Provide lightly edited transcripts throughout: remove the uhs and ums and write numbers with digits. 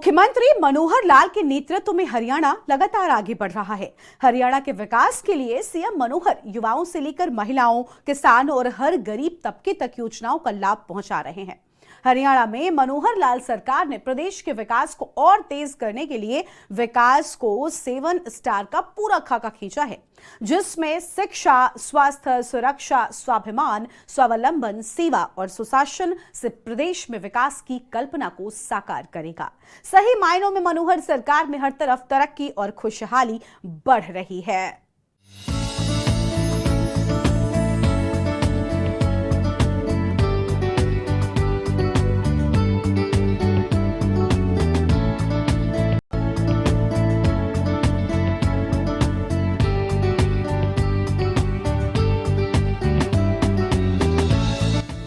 मुख्यमंत्री मनोहर लाल के नेतृत्व में हरियाणा लगातार आगे बढ़ रहा है। हरियाणा के विकास के लिए सीएम मनोहर युवाओं से लेकर महिलाओं, किसान और हर गरीब तबके तक योजनाओं का लाभ पहुंचा रहे हैं। हरियाणा में मनोहर लाल सरकार ने प्रदेश के विकास को और तेज करने के लिए विकास को 7 स्टार का पूरा खाका खींचा है, जिसमें शिक्षा, स्वास्थ्य, सुरक्षा, स्वाभिमान, स्वावलंबन, सेवा और सुशासन से प्रदेश में विकास की कल्पना को साकार करेगा। सही मायनों में मनोहर सरकार में हर तरफ तरक्की और खुशहाली बढ़ रही है।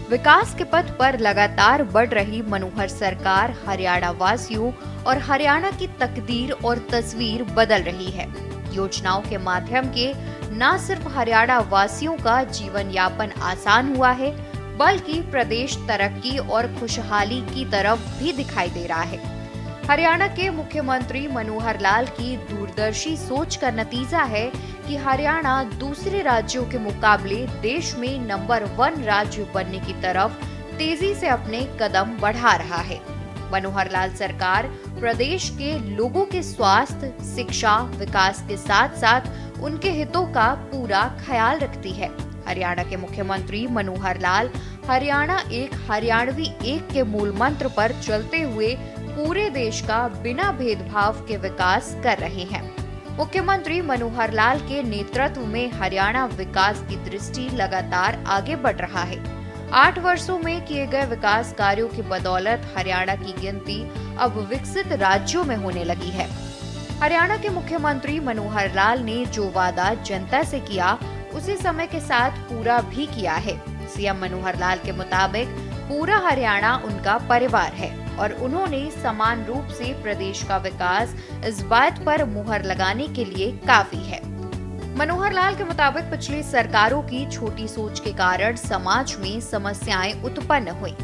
विकास के पथ पर लगातार बढ़ रही मनोहर सरकार हरियाणा वासियों और हरियाणा की तकदीर और तस्वीर बदल रही है। योजनाओं के माध्यम के न सिर्फ हरियाणा वासियों का जीवन यापन आसान हुआ है, बल्कि प्रदेश तरक्की और खुशहाली की तरफ भी दिखाई दे रहा है। हरियाणा के मुख्यमंत्री मनोहर लाल की दूरदर्शी सोच का नतीजा है कि हरियाणा दूसरे राज्यों के मुकाबले देश में नंबर 1 राज्य बनने की तरफ तेजी से अपने कदम बढ़ा रहा है। मनोहर लाल सरकार प्रदेश के लोगों के स्वास्थ्य, शिक्षा, विकास के साथ साथ उनके हितों का पूरा ख्याल रखती है। हरियाणा के मुख्यमंत्री मनोहर लाल हरियाणा एक हरियाणवी एक के मूल मंत्र पर चलते हुए पूरे देश का बिना भेदभाव के विकास कर रहे हैं। मुख्यमंत्री मनोहर लाल के नेतृत्व में हरियाणा विकास की दृष्टि लगातार आगे बढ़ रहा है। 8 वर्षों में किए गए विकास कार्यों की बदौलत हरियाणा की गिनती अब विकसित राज्यों में होने लगी है। हरियाणा के मुख्यमंत्री मनोहर लाल ने जो वादा जनता से किया, उसे समय के साथ पूरा भी किया है। सीएम मनोहर लाल के मुताबिक पूरा हरियाणा उनका परिवार है और उन्होंने समान रूप से प्रदेश का विकास इस बात पर मुहर लगाने के लिए काफी है। मनोहर लाल के मुताबिक पिछली सरकारों की छोटी सोच के कारण समाज में समस्याएं उत्पन्न हुई,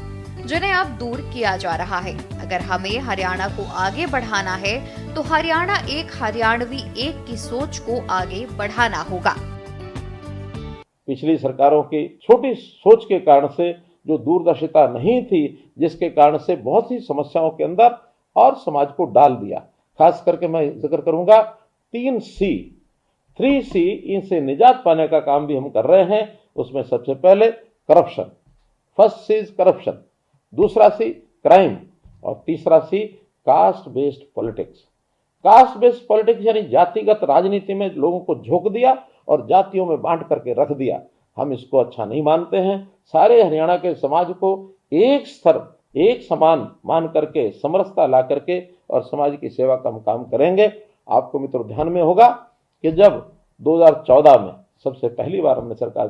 जिन्हें अब दूर किया जा रहा है। अगर हमें हरियाणा को आगे बढ़ाना है तो हरियाणा एक हरियाणवी एक की सोच को आगे बढ़ाना होगा। पिछली सरकारों की छोटी सोच के कारण से जो दूरदर्शिता नहीं थी, जिसके कारण से बहुत सी समस्याओं के अंदर और समाज को डाल दिया। खास करके मैं जिक्र करूंगा 3 सी इनसे निजात पाने का काम भी हम कर रहे हैं। उसमें सबसे पहले corruption, first C is corruption, दूसरा सी क्राइम और तीसरा C caste based politics. Caste based politics यानी जातिगत राजनीति में लोगों को झोंक दिया और जातियों में बांट करके रख दिया। हम इसको अच्छा नहीं मानते हैं। सारे हरियाणा के समाज को एक स्तर, एक समान मान करके, समरसता ला करके और समाज की सेवा का हम काम करेंगे। आपको मित्रों ध्यान में होगा कि जब 2014 में सबसे पहली बार हमने सरकार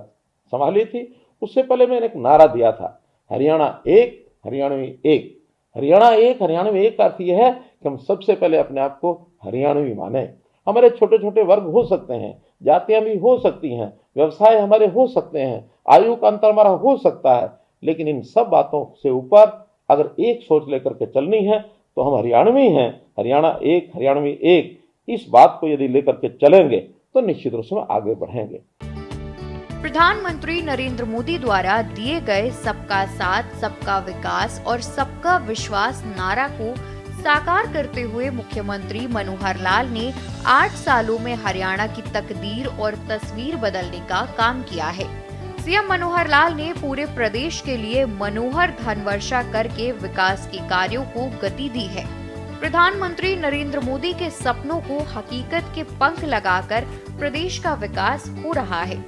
संभाली थी, उससे पहले मैंने एक नारा दिया था, हरियाणा एक, हरियाणवी एक। हरियाणा एक, हरियाणवी एक का अर्थ यह है कि हम सबसे पहले अपने आप को हरियाणवी माने। हमारे छोटे छोटे वर्ग हो सकते हैं, जातियां भी हो सकती हैं, व्यवसाय हमारे हो सकते हैं, आयु का अंतर हमारा हो सकता है, लेकिन इन सब बातों से ऊपर अगर एक सोच लेकर के चलनी है तो हम हरियाणवी हैं। हरियाणा एक, हरियाणवी एक, इस बात को यदि लेकर के चलेंगे तो निश्चित रूप से आगे बढ़ेंगे। प्रधानमंत्री नरेंद्र मोदी द्वारा दिए गए सबका साथ, सबका विकास और सबका विश्वास नारा को साकार करते हुए मुख्यमंत्री मनोहर लाल ने 8 सालों में हरियाणा की तकदीर और तस्वीर बदलने का काम किया है। सीएम मनोहर लाल ने पूरे प्रदेश के लिए मनोहर धन वर्षा करके विकास के कार्यों को गति दी है। प्रधानमंत्री नरेंद्र मोदी के सपनों को हकीकत के पंख लगाकर प्रदेश का विकास हो रहा है।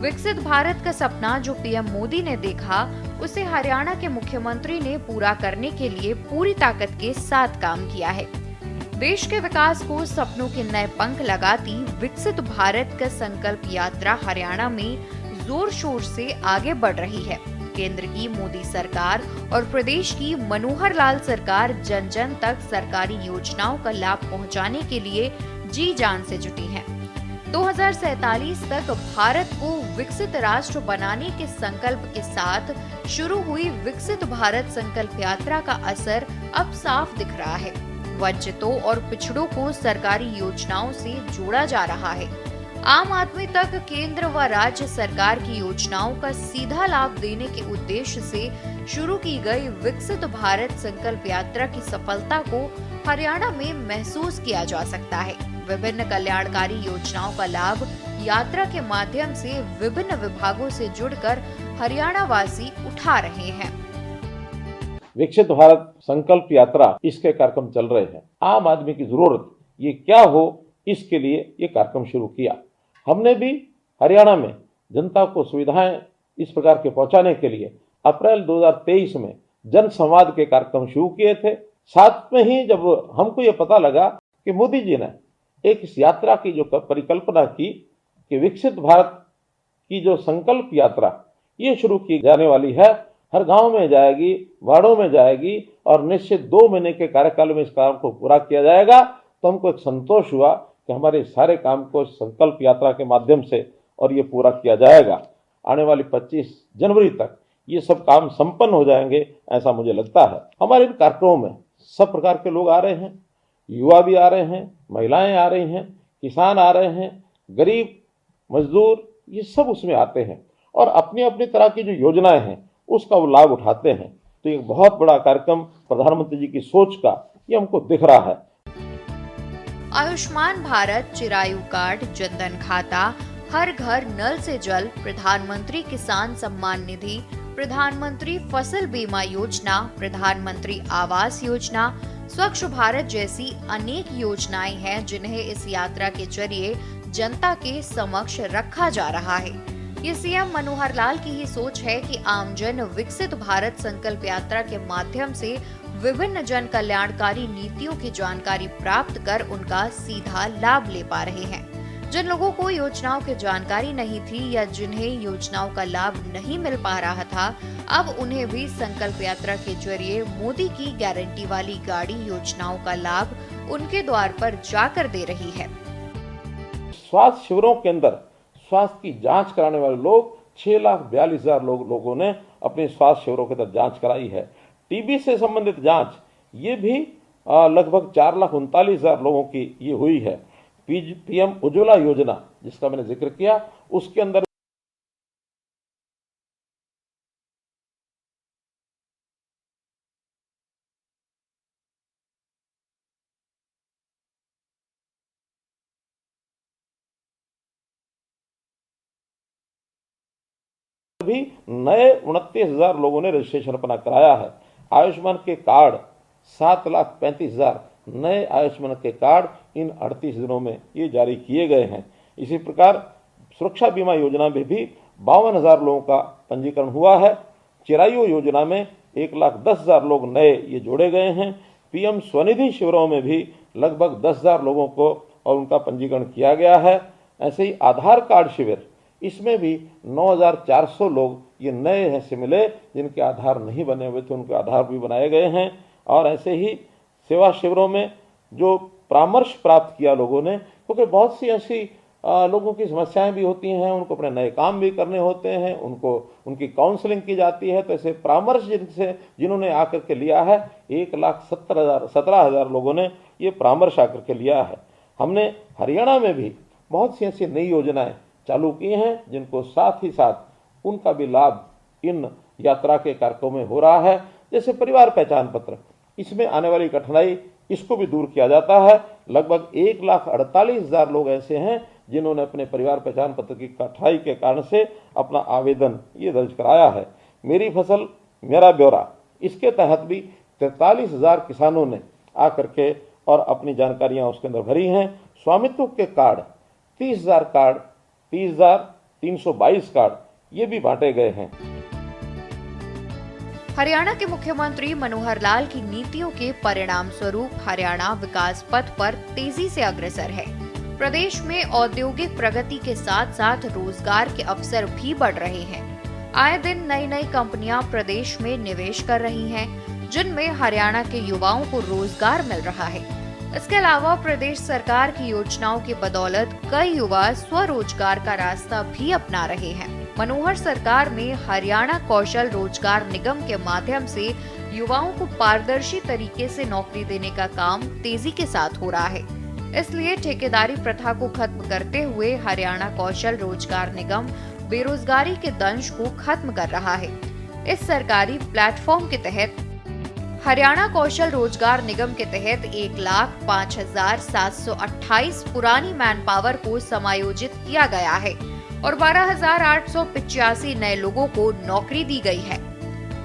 विकसित भारत का सपना जो पीएम मोदी ने देखा, उसे हरियाणा के मुख्यमंत्री ने पूरा करने के लिए पूरी ताकत के साथ काम किया है। देश के विकास को सपनों के नए पंख लगाती विकसित भारत का संकल्प यात्रा हरियाणा में जोर शोर से आगे बढ़ रही है। केंद्र की मोदी सरकार और प्रदेश की मनोहर लाल सरकार जन जन तक सरकारी योजनाओं का लाभ पहुंचाने के लिए जी जान से जुटी है। 2047 तक भारत को विकसित राष्ट्र बनाने के संकल्प के साथ शुरू हुई विकसित भारत संकल्प यात्रा का असर अब साफ दिख रहा है। वंचितों और पिछड़ों को सरकारी योजनाओं से जोड़ा जा रहा है। आम आदमी तक केंद्र व राज्य सरकार की योजनाओं का सीधा लाभ देने के उद्देश्य से शुरू की गई विकसित भारत संकल्प यात्रा की सफलता को हरियाणा में महसूस किया जा सकता है। विभिन्न कल्याणकारी योजनाओं का लाभ यात्रा के माध्यम से विभिन्न विभागों से जुड़कर हरियाणा वासी उठा रहे हैं। विकसित भारत संकल्प यात्रा, इसके कार्यक्रम चल रहे हैं। आम आदमी की जरूरत ये क्या हो, इसके लिए ये कार्यक्रम शुरू किया। हमने भी हरियाणा में जनता को सुविधाएं इस प्रकार के पहुंचाने के लिए अप्रैल 2023 में जन संवाद के कार्यक्रम शुरू किए थे। साथ में ही जब हमको ये पता लगा कि मोदी जी ने एक इस यात्रा की जो परिकल्पना की कि विकसित भारत की जो संकल्प यात्रा ये शुरू की जाने वाली है, हर गांव में जाएगी, वार्डों में जाएगी और निश्चित 2 महीने के कार्यकाल में इस काम को पूरा किया जाएगा, तो हमको एक संतोष हुआ कि हमारे सारे काम को संकल्प यात्रा के माध्यम से और ये पूरा किया जाएगा। आने वाली 25 जनवरी तक ये सब काम संपन्न हो जाएंगे, ऐसा मुझे लगता है। हमारे इन कार्यक्रमों में सब प्रकार के लोग आ रहे हैं, युवा भी आ रहे हैं, महिलाएं आ रही हैं, किसान आ रहे हैं, गरीब मजदूर, ये सब उसमें आते हैं और अपनी अपनी तरह की जो योजनाएं हैं उसका वो लाभ उठाते हैं। तो एक बहुत बड़ा कार्यक्रम प्रधानमंत्री जी की सोच का ये हमको दिख रहा है। आयुष्मान भारत, चिरायु कार्ड, जनधन खाता, हर घर नल से जल, प्रधानमंत्री किसान सम्मान निधि, प्रधानमंत्री फसल बीमा योजना, प्रधानमंत्री आवास योजना, स्वच्छ भारत जैसी अनेक योजनाएं हैं जिन्हें इस यात्रा के जरिए जनता के समक्ष रखा जा रहा है। ये सीएम मनोहर लाल की ही सोच है कि आमजन विकसित भारत संकल्प यात्रा के माध्यम से विभिन्न जन कल्याणकारी नीतियों की जानकारी प्राप्त कर उनका सीधा लाभ ले पा रहे हैं। जिन लोगों को योजनाओं की जानकारी नहीं थी या जिन्हें योजनाओं का लाभ नहीं मिल पा रहा था, अब उन्हें भी संकल्प यात्रा के जरिए मोदी की गारंटी वाली गाड़ी योजनाओं का लाभ उनके द्वार पर जाकर दे रही है। स्वास्थ्य शिविरों के अंदर स्वास्थ्य की जांच कराने वाले लोग 6,42,000 लोगों ने अपने स्वास्थ्य शिविरों के अंदर जांच कराई है। टीबी से संबंधित जांच ये भी लगभग 4,39,000 लोगों की ये हुई है। पीएम उज्ज्वला योजना जिसका मैंने जिक्र किया, उसके अंदर भी नए 29,000 लोगों ने रजिस्ट्रेशन अपना कराया है। आयुष्मान के कार्ड 7,35,000 नए आयुष्मान के कार्ड इन 38 दिनों में ये जारी किए गए हैं। इसी प्रकार सुरक्षा बीमा योजना में भी 52,000 लोगों का पंजीकरण हुआ है। चिरायु योजना में 1,10,000 लोग नए ये जोड़े गए हैं। पीएम स्वनिधि शिविरों में भी लगभग 10,000 लोगों को और उनका पंजीकरण किया गया है। ऐसे ही आधार कार्ड शिविर, इसमें भी 9,400 लोग ये नए ऐसे मिले जिनके आधार नहीं बने हुए थे, उनके आधार भी बनाए गए हैं। और ऐसे ही सेवा शिविरों में जो परामर्श प्राप्त किया लोगों ने, क्योंकि बहुत सी ऐसी लोगों की समस्याएं भी होती हैं, उनको अपने नए काम भी करने होते हैं, उनको उनकी काउंसलिंग की जाती है। तो ऐसे परामर्श जिन्होंने आकर के लिया है, 1,17,000 लोगों ने ये परामर्श आकर के लिया है। हमने हरियाणा में भी बहुत सी ऐसी नई योजनाएं चालू की हैं जिनको साथ ही साथ उनका भी लाभ इन यात्रा के कार्यक्रमों में हो रहा है। जैसे परिवार पहचान पत्र, इसमें आने वाली कठिनाई इसको भी दूर किया जाता है। लगभग 1,48,000 लोग ऐसे हैं जिन्होंने अपने परिवार पहचान पत्र की कठिनाई के कारण से अपना आवेदन ये दर्ज कराया है। मेरी फसल मेरा ब्यौरा, इसके तहत भी 43,000 किसानों ने आकर के और अपनी जानकारियां उसके अंदर भरी हैं। स्वामित्व के कार्ड 30,322 कार्ड ये भी बांटे गए हैं। हरियाणा के मुख्यमंत्री मनोहर लाल की नीतियों के परिणाम स्वरूप हरियाणा विकास पथ पर तेजी से अग्रसर है। प्रदेश में औद्योगिक प्रगति के साथ साथ रोजगार के अवसर भी बढ़ रहे हैं। आए दिन नई नई कंपनियां प्रदेश में निवेश कर रही हैं, जिनमें हरियाणा के युवाओं को रोजगार मिल रहा है। इसके अलावा प्रदेश सरकार की योजनाओं की बदौलत कई युवा स्वरोजगार का रास्ता भी अपना रहे हैं। मनोहर सरकार में हरियाणा कौशल रोजगार निगम के माध्यम से युवाओं को पारदर्शी तरीके से नौकरी देने का काम तेजी के साथ हो रहा है। इसलिए ठेकेदारी प्रथा को खत्म करते हुए हरियाणा कौशल रोजगार निगम बेरोजगारी के दंश को खत्म कर रहा है। इस सरकारी प्लेटफॉर्म के तहत हरियाणा कौशल रोजगार निगम के तहत 1,05,728 पुरानी मैन पावर को समायोजित किया गया है और 12,885 नए लोगों को नौकरी दी गई है।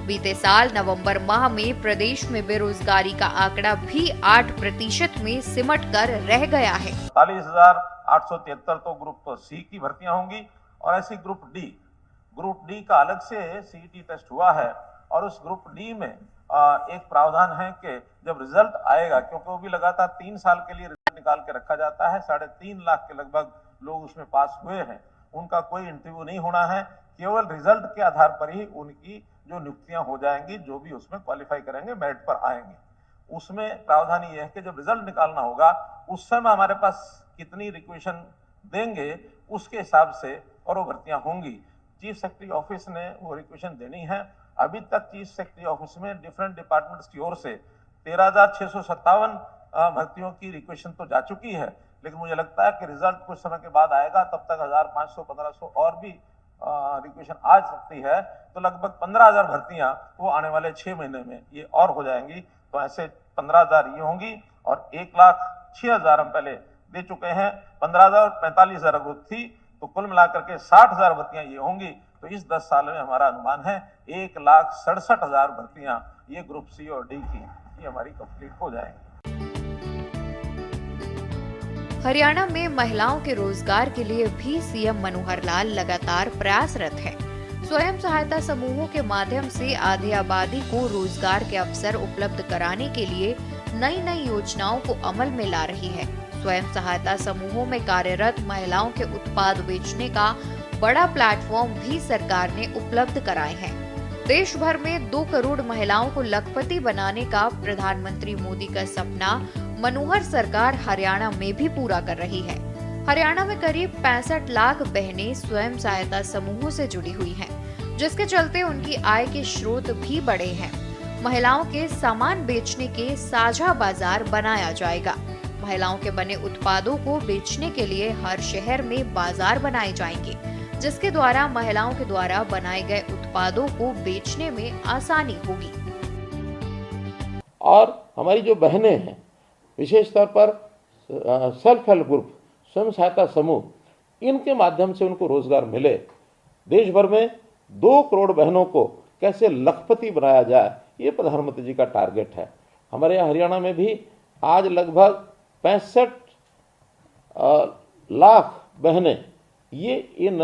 बीते साल नवंबर माह में प्रदेश में बेरोजगारी का आंकड़ा भी 8% में सिमट कर रह गया है। 45,873 तो ग्रुप सी की भर्तियां होंगी और ऐसी ग्रुप डी का अलग से सीईटी टेस्ट हुआ है और उस ग्रुप डी में एक प्रावधान है कि जब रिजल्ट आएगा, क्योंकि वो भी लगातार 3 साल के लिए रिजल्ट निकाल के रखा जाता है, 3.5 लाख के लगभग लोग उसमें पास हुए हैं, उनका कोई इंटरव्यू नहीं होना है, केवल रिजल्ट के आधार पर ही उनकी जो नियुक्तियां हो जाएंगी, जो भी उसमें क्वालिफाई करेंगे मेरिट पर आएंगे। उसमें प्रावधान ये है कि जब रिजल्ट निकालना होगा उस समय हमारे पास कितनी रिक्वेशन देंगे उसके हिसाब से और वो भर्तियां होंगी। चीफ सेक्रेटरी ऑफिस ने वो रिक्वेशन देनी है। अभी तक चीफ सेक्रेटरी ऑफिस में डिफरेंट डिपार्टमेंट्स की ओर से 13,657 भर्तियों की रिक्वेशन तो जा चुकी है, लेकिन मुझे लगता है कि रिजल्ट कुछ समय के बाद आएगा, तब तक 1,500-1,500 और भी रिक्वेशन आ सकती है, तो लगभग 15,000 भर्तियां वो आने वाले 6 महीने में ये और हो जाएंगी। तो ऐसे 15,000 ये होंगी और 1,06,000 हम पहले दे चुके हैं। 15,000 और 45,000 ग्रुप थी, तो कुल मिलाकर के 60,000 भर्तियां ये होंगी। तो इस 10 साल में हमारा अनुमान है 1,67,000 भर्तियां ये ग्रुप सी और डी की ये हमारी कंप्लीट हो जाएंगी। हरियाणा में महिलाओं के रोजगार के लिए भी सीएम मनोहर लाल लगातार प्रयासरत है। स्वयं सहायता समूहों के माध्यम से आधी आबादी को रोजगार के अवसर उपलब्ध कराने के लिए नई नई योजनाओं को अमल में ला रही है। स्वयं सहायता समूहों में कार्यरत महिलाओं के उत्पाद बेचने का बड़ा प्लेटफॉर्म भी सरकार ने उपलब्ध कराए हैं। देश भर में 2 करोड़ महिलाओं को लखपति बनाने का प्रधानमंत्री मोदी का सपना मनोहर सरकार हरियाणा में भी पूरा कर रही है। हरियाणा में करीब 65 लाख बहनें स्वयं सहायता समूहों से जुड़ी हुई हैं, जिसके चलते उनकी आय के स्रोत भी बढ़े हैं। महिलाओं के सामान बेचने के साझा बाजार बनाया जाएगा। महिलाओं के बने उत्पादों को बेचने के लिए हर शहर में बाजार बनाए जाएंगे, जिसके द्वारा महिलाओं के द्वारा बनाए गए उत्पादों को बेचने में आसानी होगी। और हमारी जो बहनें हैं, विशेष तौर पर सेल्फ हेल्प ग्रुप, स्वयं सहायता समूह, इनके माध्यम से उनको रोजगार मिले। देश भर में 2 करोड़ बहनों को कैसे लखपति बनाया जाए, ये प्रधानमंत्री जी का टारगेट है। हमारे यहाँ हरियाणा में भी आज लगभग 65 लाख बहनें ये इन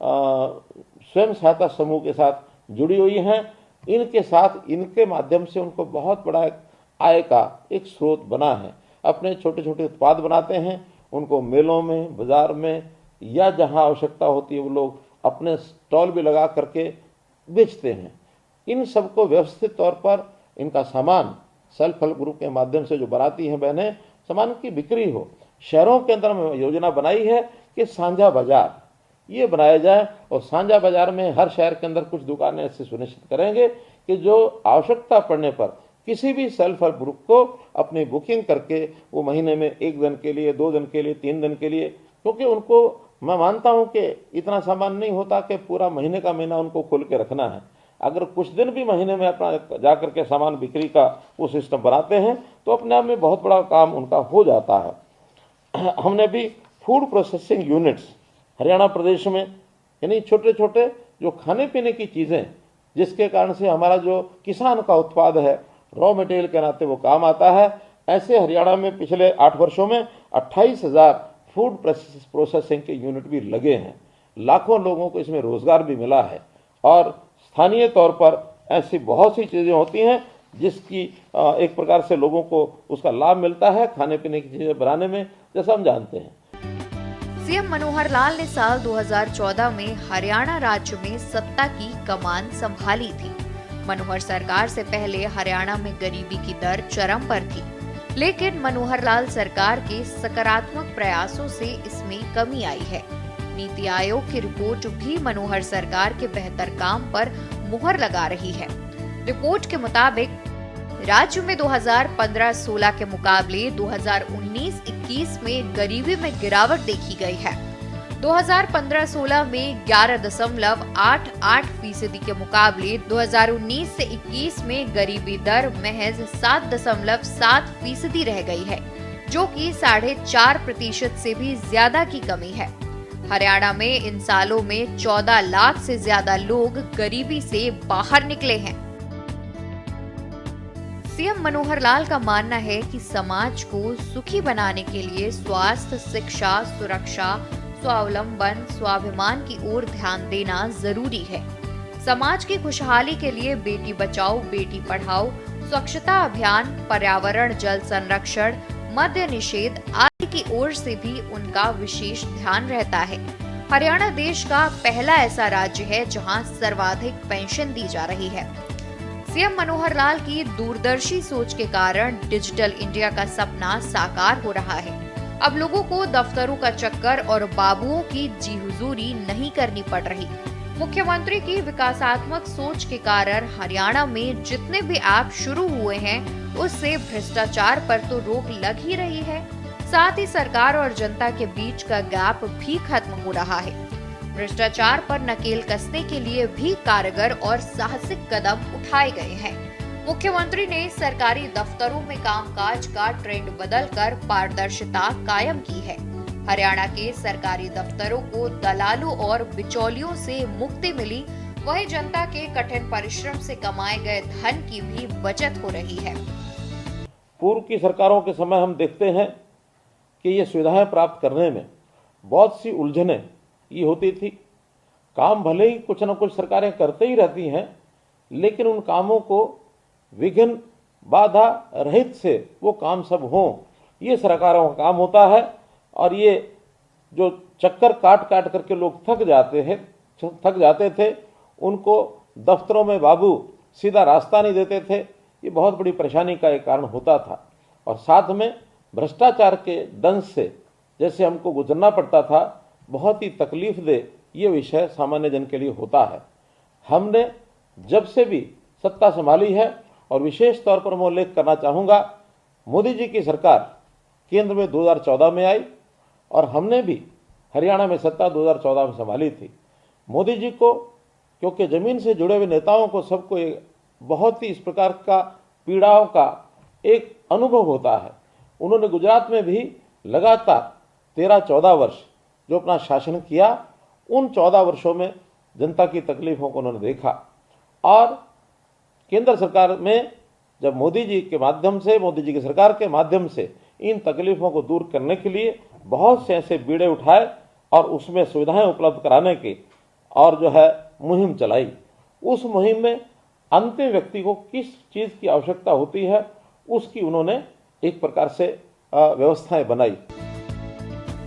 स्वयं सहायता समूह के साथ जुड़ी हुई हैं। इनके साथ, इनके माध्यम से उनको बहुत बड़ा आय का एक स्रोत बना है। अपने छोटे छोटे उत्पाद बनाते हैं, उनको मेलों में, बाजार में या जहां आवश्यकता होती है वो लोग अपने स्टॉल भी लगा करके बेचते हैं। इन सबको व्यवस्थित तौर पर इनका सामान सेल्फ हेल्प ग्रुप के माध्यम से जो बनाती हैं बहनें, सामान की बिक्री हो। शहरों के अंदर में योजना बनाई है कि साझा बाजार ये बनाया जाए और साझा बाजार में हर शहर के अंदर कुछ दुकानें ऐसे सुनिश्चित करेंगे कि जो आवश्यकता पड़ने पर किसी भी सेल्फ हेल्प ग्रुप को अपनी बुकिंग करके वो महीने में 1 दिन के लिए, 2 दिन के लिए, 3 दिन के लिए, क्योंकि उनको मैं मानता हूं कि इतना सामान नहीं होता कि पूरा महीने का महीना उनको खोल के रखना है। अगर कुछ दिन भी महीने में अपना जाकर के सामान बिक्री का वो सिस्टम बनाते हैं तो अपने आप में बहुत बड़ा काम उनका हो जाता है। हमने भी फूड प्रोसेसिंग यूनिट्स हरियाणा प्रदेश में, यानी छोटे छोटे जो खाने पीने की चीज़ें, जिसके कारण से हमारा जो किसान का उत्पाद है रॉ मटेरियल के नाते वो काम आता है, ऐसे हरियाणा में पिछले 8 वर्षों में 28,000 फूड प्रोसेसिंग के यूनिट भी लगे हैं। लाखों लोगों को इसमें रोजगार भी मिला है और स्थानीय तौर पर ऐसी बहुत सी चीज़ें होती हैं जिसकी एक प्रकार से लोगों को उसका लाभ मिलता है खाने पीने की चीज़ें बनाने में, जैसा हम जानते हैं। सीएम मनोहर लाल ने साल 2014 में हरियाणा राज्य में सत्ता की कमान संभाली थी। मनोहर सरकार से पहले हरियाणा में गरीबी की दर चरम पर थी, लेकिन मनोहर लाल सरकार के सकारात्मक प्रयासों से इसमें कमी आई है। नीति आयोग की रिपोर्ट भी मनोहर सरकार के बेहतर काम पर मुहर लगा रही है। रिपोर्ट के मुताबिक राज्य में 2015-16 के मुकाबले 2019-21 में गरीबी में गिरावट देखी गई है। 2015-16 में 11.88% के मुकाबले 2019 से 21 में गरीबी दर महज 7.7% रह गई है, जो कि 4.5% से भी ज्यादा की कमी है। हरियाणा में इन सालों में 14 लाख से ज्यादा लोग गरीबी से बाहर निकले हैं। सीएम मनोहर लाल का मानना है कि समाज को सुखी बनाने के लिए स्वास्थ्य, शिक्षा, सुरक्षा, स्वावलंबन, स्वाभिमान की ओर ध्यान देना जरूरी है। समाज की खुशहाली के लिए बेटी बचाओ, बेटी पढ़ाओ, स्वच्छता अभियान, पर्यावरण, जल संरक्षण, मद्य निषेध आदि की ओर से भी उनका विशेष ध्यान रहता है। हरियाणा देश का पहला ऐसा राज्य है जहां सर्वाधिक पेंशन दी जा रही है। सीएम मनोहर लाल की दूरदर्शी सोच के कारण डिजिटल इंडिया का सपना साकार हो रहा है। अब लोगों को दफ्तरों का चक्कर और बाबुओं की जी हुजूरी नहीं करनी पड़ रही। मुख्यमंत्री की विकासात्मक सोच के कारण हरियाणा में जितने भी ऐप शुरू हुए हैं, उससे भ्रष्टाचार पर तो रोक लग ही रही है। साथ ही सरकार और जनता के बीच का गैप भी खत्म हो रहा है। भ्रष्टाचार पर नकेल कसने के लिए भी कारगर और साहसिक कदम उठाए गए हैं। मुख्यमंत्री ने सरकारी दफ्तरों में कामकाज का ट्रेंड बदलकर पारदर्शिता कायम की है। हरियाणा के सरकारी दफ्तरों को दलालों और बिचौलियों से मुक्ति मिली, वहीं जनता के कठिन परिश्रम से कमाए गए धन की भी बचत हो रही है। पूर्व की सरकारों के समय हम देखते हैं कि ये सुविधाएं प्राप्त करने में बहुत सी उलझनें ये होती थी। काम भले ही कुछ न कुछ सरकारें करते ही रहती हैं, लेकिन उन कामों को विघ्न बाधा रहित से वो काम सब हों, ये सरकारों का काम होता है। और ये जो चक्कर काट काट करके लोग थक जाते थे, उनको दफ्तरों में बाबू सीधा रास्ता नहीं देते थे, ये बहुत बड़ी परेशानी का एक कारण होता था। और साथ में भ्रष्टाचार के दंश से जैसे हमको गुजरना पड़ता था, बहुत ही तकलीफ दे ये विषय सामान्य जन के लिए होता है। हमने जब से भी सत्ता संभाली है, और विशेष तौर पर मैं उल्लेख करना चाहूँगा, मोदी जी की सरकार केंद्र में 2014 में आई और हमने भी हरियाणा में सत्ता 2014 में संभाली थी। मोदी जी को, क्योंकि ज़मीन से जुड़े हुए नेताओं को सबको बहुत ही इस प्रकार का पीड़ाओं का एक अनुभव होता है। उन्होंने गुजरात में भी लगातार 13-14 वर्ष जो अपना शासन किया, उन 14 वर्षों में जनता की तकलीफ़ों को उन्होंने देखा। और केंद्र सरकार में जब मोदी जी की सरकार के माध्यम से इन तकलीफ़ों को दूर करने के लिए बहुत से ऐसे बीड़े उठाए और उसमें सुविधाएं उपलब्ध कराने की और जो है मुहिम चलाई। उस मुहिम में अंतिम व्यक्ति को किस चीज़ की आवश्यकता होती है, उसकी उन्होंने एक प्रकार से व्यवस्थाएं बनाई।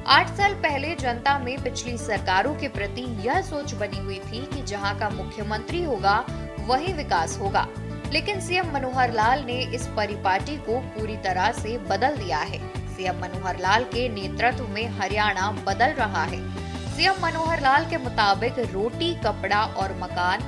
8 साल पहले जनता में पिछली सरकारों के प्रति यह सोच बनी हुई थी कि जहां का मुख्यमंत्री होगा वहीं विकास होगा, लेकिन सीएम मनोहर लाल ने इस परिपाटी को पूरी तरह से बदल दिया है। सीएम मनोहर लाल के नेतृत्व में हरियाणा बदल रहा है। सीएम मनोहर लाल के मुताबिक रोटी, कपड़ा और मकान,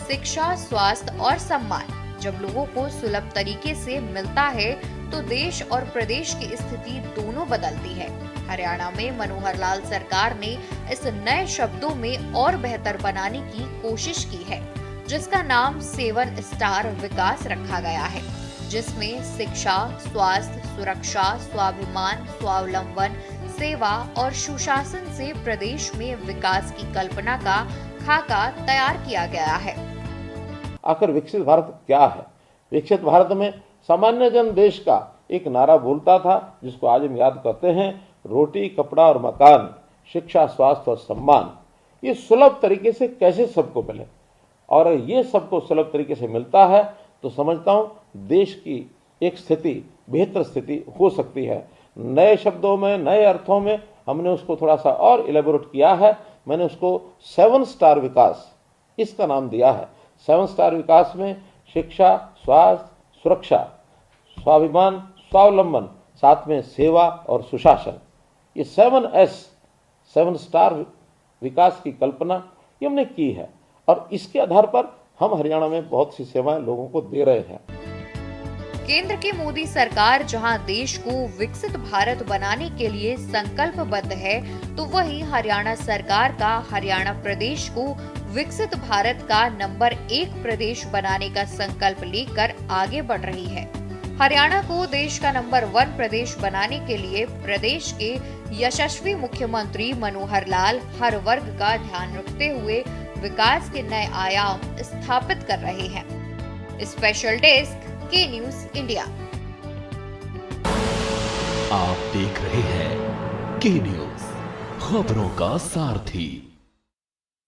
शिक्षा, स्वास्थ्य और सम्मान जब लोगों को सुलभ तरीके से मिलता है तो देश और प्रदेश की स्थिति दोनों बदलती है। हरियाणा में मनोहर लाल सरकार ने इस नए शब्दों में और बेहतर बनाने की कोशिश की है, जिसका नाम 7 स्टार विकास रखा गया है, जिसमें शिक्षा, स्वास्थ्य, सुरक्षा, स्वाभिमान, स्वावलंबन, सेवा और सुशासन से प्रदेश में विकास की कल्पना का खाका तैयार किया गया है। आखिर विकसित भारत क्या है? विकसित भारत में सामान्य जन देश का एक नारा बोलता था, जिसको आज हम याद करते हैं, रोटी, कपड़ा और मकान, शिक्षा, स्वास्थ्य और सम्मान। ये सुलभ तरीके से कैसे सबको मिले, और ये सबको सुलभ तरीके से मिलता है तो समझता हूँ देश की एक स्थिति, बेहतर स्थिति हो सकती है। नए शब्दों में, नए अर्थों में हमने उसको थोड़ा सा और इलेबोरेट किया है। मैंने उसको 7 स्टार विकास इसका नाम दिया है। 7 स्टार विकास में शिक्षा, स्वास्थ्य, सुरक्षा, स्वाभिमान, स्वावलंबन, साथ में सेवा और सुशासन, ये 7 स्टार विकास की कल्पना ये हमने की है, और इसके आधार पर हम हरियाणा में बहुत सी सेवाएं लोगों को दे रहे हैं। केंद्र की मोदी सरकार जहां देश को विकसित भारत बनाने के लिए संकल्पबद्ध है, तो वहीं हरियाणा सरकार का हरियाणा प्रदेश को विकसित भारत का नंबर 1 प्रदेश बनाने का संकल्प लेकर आगे बढ़ रही है। हरियाणा को देश का नंबर 1 प्रदेश बनाने के लिए प्रदेश के यशस्वी मुख्यमंत्री मनोहर लाल हर वर्ग का ध्यान रखते हुए विकास के नए आयाम स्थापित कर रहे हैं। स्पेशल डेस्क के न्यूज इंडिया। आप देख रहे हैं के न्यूज, खबरों का सारथी।